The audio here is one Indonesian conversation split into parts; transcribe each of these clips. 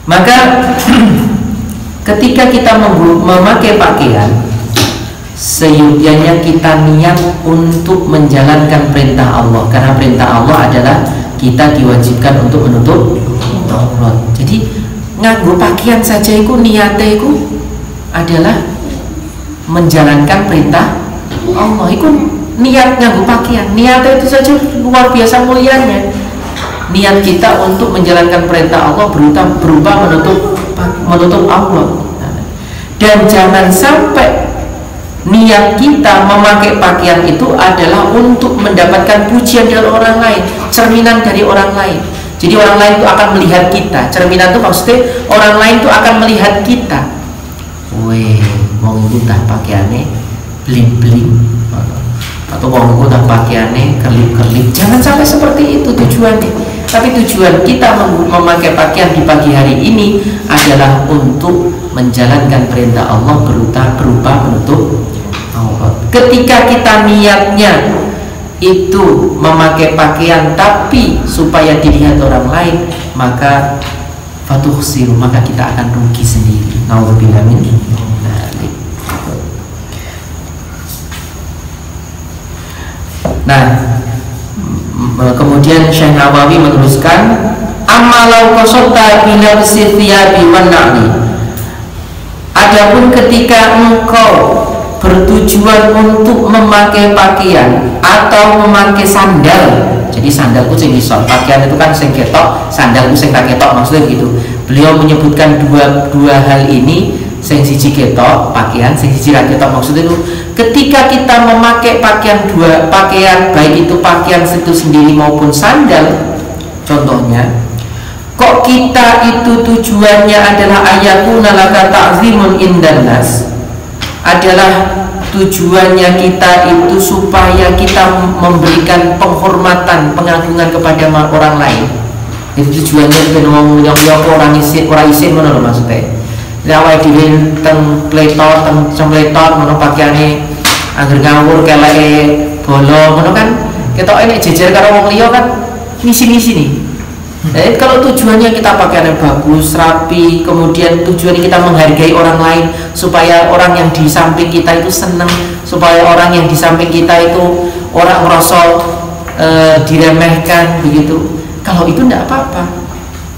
Maka ketika kita memakai pakaian, seyogyanya kita niat untuk menjalankan perintah Allah, karena perintah Allah adalah kita diwajibkan untuk menutup aurat. Jadi nganggo pakaian saja itu niatnya itu adalah menjalankan perintah Allah. Itu niat nganggo pakaian, niatnya itu saja luar biasa mulianya. Niat kita untuk menjalankan perintah Allah berupa menutup aurat. Dan jangan sampai niat kita memakai pakaian itu adalah untuk mendapatkan pujian dari orang lain, cerminan dari orang lain. Jadi orang lain itu akan melihat kita. Cerminan itu maksudnya orang lain itu akan melihat kita. Weh, wong iku tah pakaiane bling-bling, atau wong iku tah pakaiane kerlip-kerlip. Jangan sampai seperti itu tujuannya. Tapi tujuan kita memakai pakaian di pagi hari ini adalah untuk menjalankan perintah Allah berupa menutup aurat. Ketika kita niatnya itu memakai pakaian tapi supaya dilihat orang lain, maka fatukhsir, maka kita akan rugi sendiri. Nauzubillah min dzalik. Nah, kemudian Syekh Nawawi meneruskan, amalau qasadta bila bisithiyabi wan na'li. Adapun ketika engkau bertujuan untuk memakai pakaian atau memakai sandal, jadi sandalku sing iso, pakaian itu kan sing ketok, sandalku sing tak ketok, maksudnya begitu. Beliau menyebutkan dua hal ini, sing siji ketok pakaian, sing siji ra ketok, maksudnya itu ketika kita memakai dua pakaian, baik itu pakaian itu sendiri maupun sandal, contohnya, kok kita itu tujuannya adalah ayakuna laka ta'zimun indan nas, adalah tujuannya kita itu supaya kita memberikan penghormatan, pengagungan kepada orang lain. Jadi tujuannya itu nyong orang isin mana maksudnya. Awake dhewe teng pletot, teng cempletot ngono pakaiane angger ngawur keleke bolong ngono kan ketoke nek jejer karo wong liya kan ngisi-ngisi nih. Jadi kalau tujuannya kita pakaiannya bagus, rapi, kemudian tujuannya kita menghargai orang lain supaya orang yang di samping kita itu senang, supaya orang yang di samping kita itu orang merasa diremehkan begitu. Kalau itu tidak apa-apa.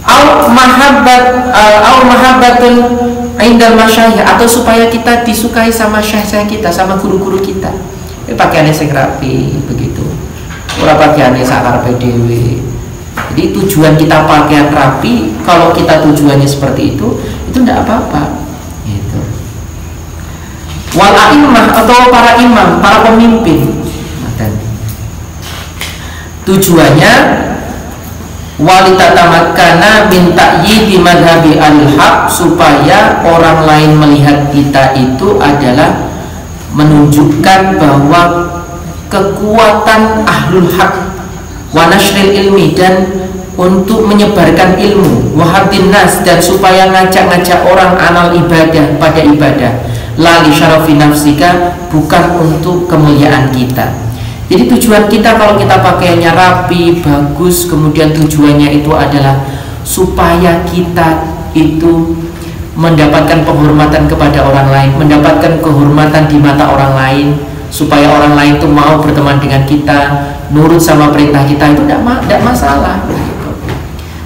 Au mahabbatun indal masyayikh, atau supaya kita disukai sama syekh kita, sama guru-guru kita. Pakaiannya sing rapi begitu. Ora pakaiannya sakarepe dhewe. Jadi tujuan kita pakaian rapi, kalau kita tujuannya seperti itu tidak apa-apa. Gitu. Wal a'immah, atau para imam, para pemimpin, tujuannya walitatamakkana min ta'yidi madhabi al-haq, supaya orang lain melihat kita itu adalah menunjukkan bahwa kekuatan ahlul haq wa nashril ilmi, dan untuk menyebarkan ilmu, wahadin nas, dan supaya ngajak-ngajak orang anal ibadah, pada ibadah, la li syarafi nafsika, bukan untuk kemuliaan kita. Jadi tujuan kita kalau kita pakaiannya rapi, bagus, kemudian tujuannya itu adalah supaya kita itu mendapatkan penghormatan kepada orang lain, mendapatkan kehormatan di mata orang lain, supaya orang lain itu mau berteman dengan kita, nurut sama perintah kita, itu tidak masalah.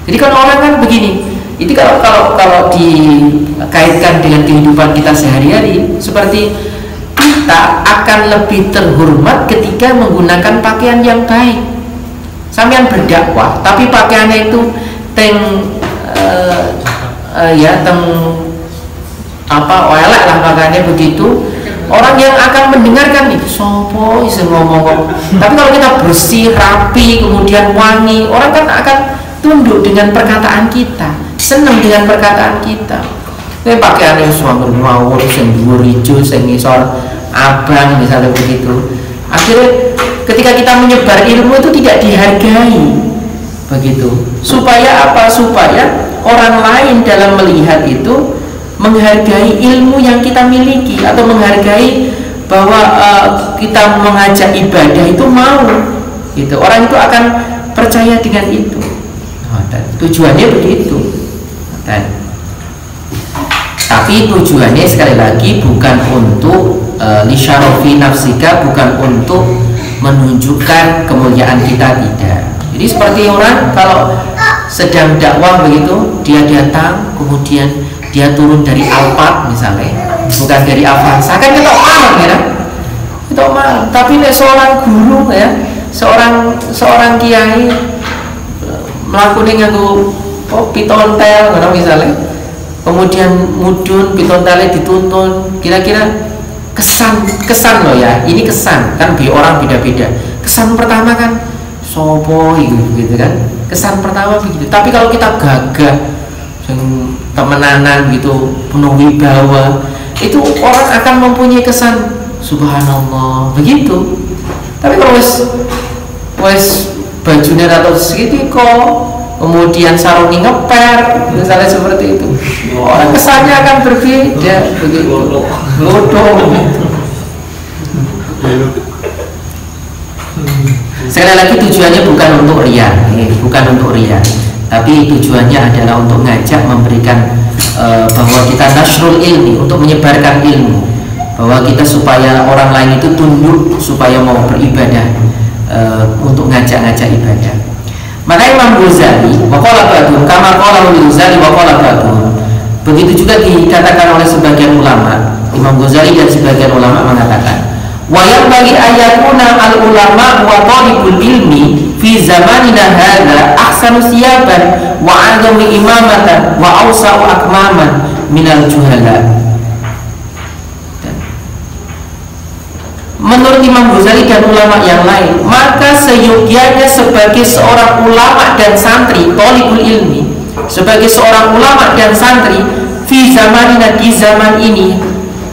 Jadi kalau orang kan begini, itu kalau dikaitkan dengan kehidupan kita sehari-hari, seperti kita akan lebih terhormat ketika menggunakan pakaian yang baik. Sampean berdakwah, tapi pakaiannya itu elek lah pakaiannya begitu. Orang yang akan mendengarkan itu sopo iso ngomong. Tapi kalau kita bersih, rapi, kemudian wangi, orang kan akan tunduk dengan perkataan kita, senang dengan perkataan kita. Ini pakaian yang suami ngawur, sing dhuwur ijo, sing ngisor abang, misalnya begitu. Akhirnya ketika kita menyebar ilmu itu tidak dihargai, begitu. Supaya apa? Supaya orang lain dalam melihat itu menghargai ilmu yang kita miliki, atau menghargai bahwa kita mengajak ibadah itu mau, gitu. Orang itu akan percaya dengan itu. Dan tujuannya begitu. Dan Tapi tujuannya sekali lagi bukan untuk lisyarofi nafsika, bukan untuk menunjukkan kemuliaan kita, tidak. Jadi seperti orang kalau sedang dakwah begitu, dia datang kemudian dia turun dari Alphard misalnya, bukan dari Avanza, kan kita malam ya, kita malam. Tapi seorang guru ya, seorang kiai melakukan nganggo pitontel misalnya, kemudian mudun pitontele dituntun, kira-kira kesan loh ya, ini kesan kan orang beda-beda. Kesan pertama kan sopo gitu kan, kesan pertama begitu. Tapi kalau kita gagah temenanan gitu, penuh wibawa, itu orang akan mempunyai kesan subhanallah begitu. Tapi kalau wes bajunya atau segitu kok, kemudian sarungnya ngeper misalnya seperti itu, orang kesannya akan berbeda begitu, lodoh. Sekali lagi tujuannya bukan untuk riya, bukan untuk riya, tapi tujuannya adalah untuk ngajak, memberikan bahwa kita nasrul ilmi, untuk menyebarkan ilmu, bahwa kita supaya orang lain itu tunduk, supaya mau beribadah, untuk ngajak-ngajak ibadah. Maka Imam Ghazali waqala ba'dhum kama qala Ghazali waqala ba'dhum, begitu juga dikatakan oleh sebagian ulama. Imam Ghazali dan sebagian ulama mengatakan wa yanbaghi ayakuna al ulama wa talibul ilmi fi zamanina hadza ahsanu siyaban wa a'zamu imamatan wa awsa'u akmaman minal juhala. Menurut Imam Ghazali dan ulama yang lain, maka seyogianya sebagai seorang ulama dan santri, thalibul ilmi, sebagai seorang ulama dan santri, fi zamanina, di zaman ini,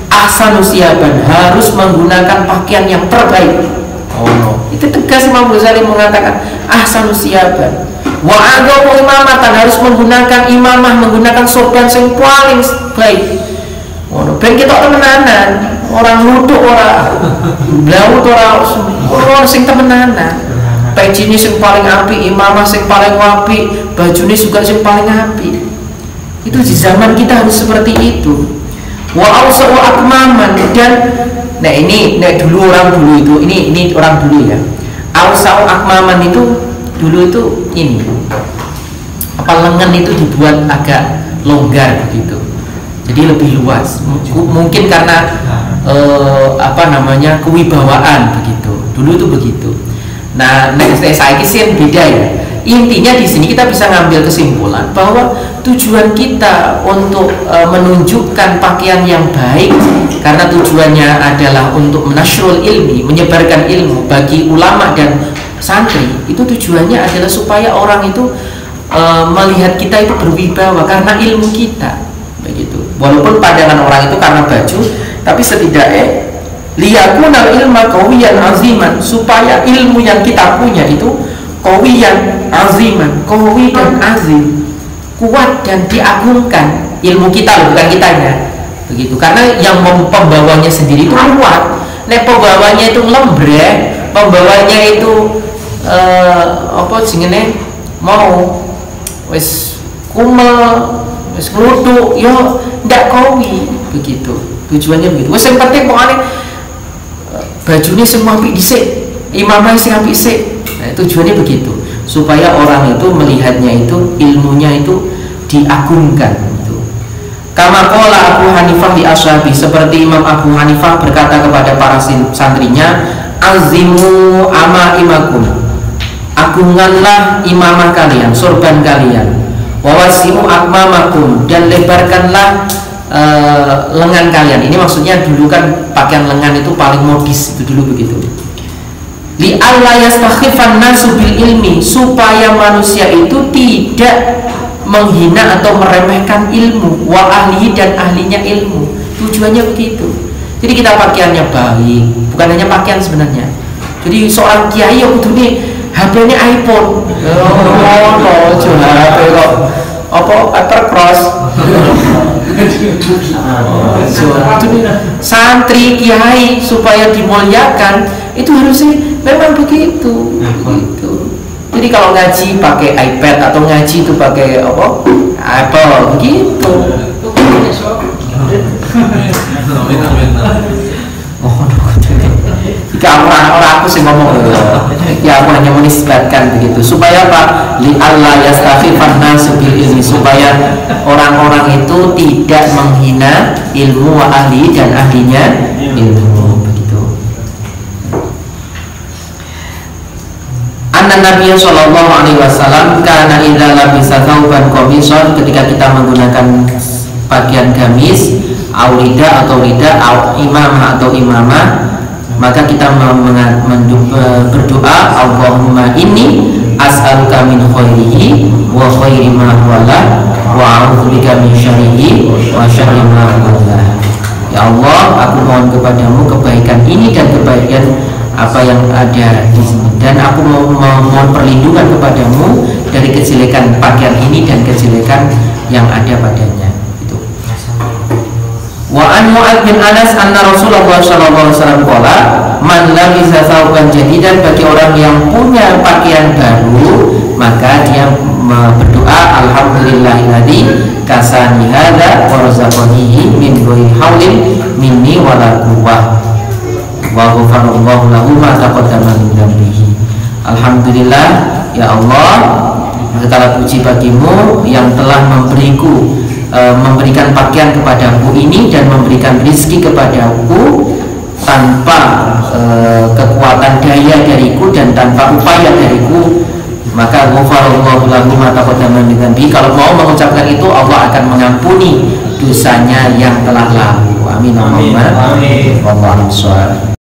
ahsanu siyaban, harus menggunakan pakaian yang terbaik. Itu tegas Imam Ghazali mengatakan ahsanu siyaban. Wa a'zamu imamatan, harus menggunakan imamah, menggunakan sorban yang paling baik. Ben kita temenanan, orang nuduh orang blaut orang sing temenanan, peci ini sing paling api, imamah sing paling api, baju ini juga sing paling api. Itu di zaman kita harus seperti itu. Wa awsa'u akmaman, dan nah ini dulu orang dulu itu, ini orang dulu ya. Awsa'u akmaman itu dulu itu ini apa, lengan itu dibuat agak longgar begitu, jadi lebih luas. Mungkin karena kewibawaan begitu. Dulu itu begitu. Nah, saya sih beda ya. Intinya di sini kita bisa ngambil kesimpulan bahwa tujuan kita untuk menunjukkan pakaian yang baik, karena tujuannya adalah untuk menasyrul ilmi, menyebarkan ilmu bagi ulama dan santri. Itu tujuannya adalah supaya orang itu melihat kita itu berwibawa karena ilmu kita. Begitu. Walaupun pandangan orang itu karena baju, tapi setidaknya liyakunal ilma qawiyan aziman, supaya ilmu yang kita punya itu qawiyan aziman, qawi dan azim, kuat dan diagungkan. Ilmu kita loh, bukan kitanya. Begitu. Karena yang pembawanya sendiri itu kuat. Nek pembawanya itu lembrek, pembawanya itu mau wis kumel, wis ngluduk, yo ndak qawi begitu. Tujuannya begitu. Wes yang penting pokoknya bajunya semua apik dhisik, imamah sing apik sik. Nah, tujuannya begitu, supaya orang itu melihatnya itu ilmunya itu diagungkan gitu. Kama qala Abu Hanifah di ashabi, seperti Imam Abu Hanifah berkata kepada para santrinya, azimu amaimakum, agungkanlah imamah kalian, sorban kalian, wawasimu akmamakum, dan lebarkanlah lengan kalian. Ini maksudnya dulu kan pakaian lengan itu paling modis, itu dulu begitu. Li alla yastakhifan nasu bil ilmi, supaya manusia itu tidak menghina atau meremehkan ilmu, wa ahlihi, dan ahlinya ilmu. Tujuannya begitu. Jadi kita pakaiannya baik, bukan hanya pakaian sebenarnya. Jadi seorang kiai yang kudu nih HP-nya iPhone. HP kok Papercross. Santri kiai supaya dimuliakan itu harusnya memang begitu. Jadi kalau ngaji pakai iPad atau ngaji itu pakai Apple begitu. Oh, jika orang aku sih ngomong ya aku hanya menisbatkan begitu supaya apa? Li Allah yastakhifan nasu bil ilmi, supaya orang-orang itu tidak menghina ilmu wa ahli dan ahlinya ilmu begitu. Anna Nabi sallallahu alaihi wasallam kana idza labisa thawban qamisan, ketika kita menggunakan pakaian gamis, aurida atau rida, imamah atau imamah, maka kita berdoa, Allahumma inni as'aluka min khairihi wa khairi ma huwalah wa a'udzubika min syarrihi wa syarri ma huwalah. Ya Allah, aku mohon kepadamu kebaikan ini dan kebaikan apa yang ada di sini, dan aku mohon perlindungan kepadamu dari kejelekan pakaian ini dan kejelekan yang ada padanya. Wa an Mu'adz bin Anas anna Rasulullah sallallahu alaihi wasallam qala man labisa thawban jadidan, bagi orang yang punya pakaian baru maka dia berdoa alhamdulillahilladzi kasani hadza wa razaqanihi min ghairi haulin minni wala quwwah wa ghafarallahu lahu ma taqaddama min dhanbihi. Alhamdulillah ya Allah, segala puji bagimu yang telah memberikan pakaian kepadaku ini dan memberikan rizki kepadaku tanpa kekuatan daya dariku dan tanpa upaya dariku, maka ghafarallahu lahu ma taqaddama min dhanbihi. Kalau mau mengucapkan itu, Allah akan mengampuni dosanya yang telah lalu. Amin. Allahumma amin. Wallahu a'lam.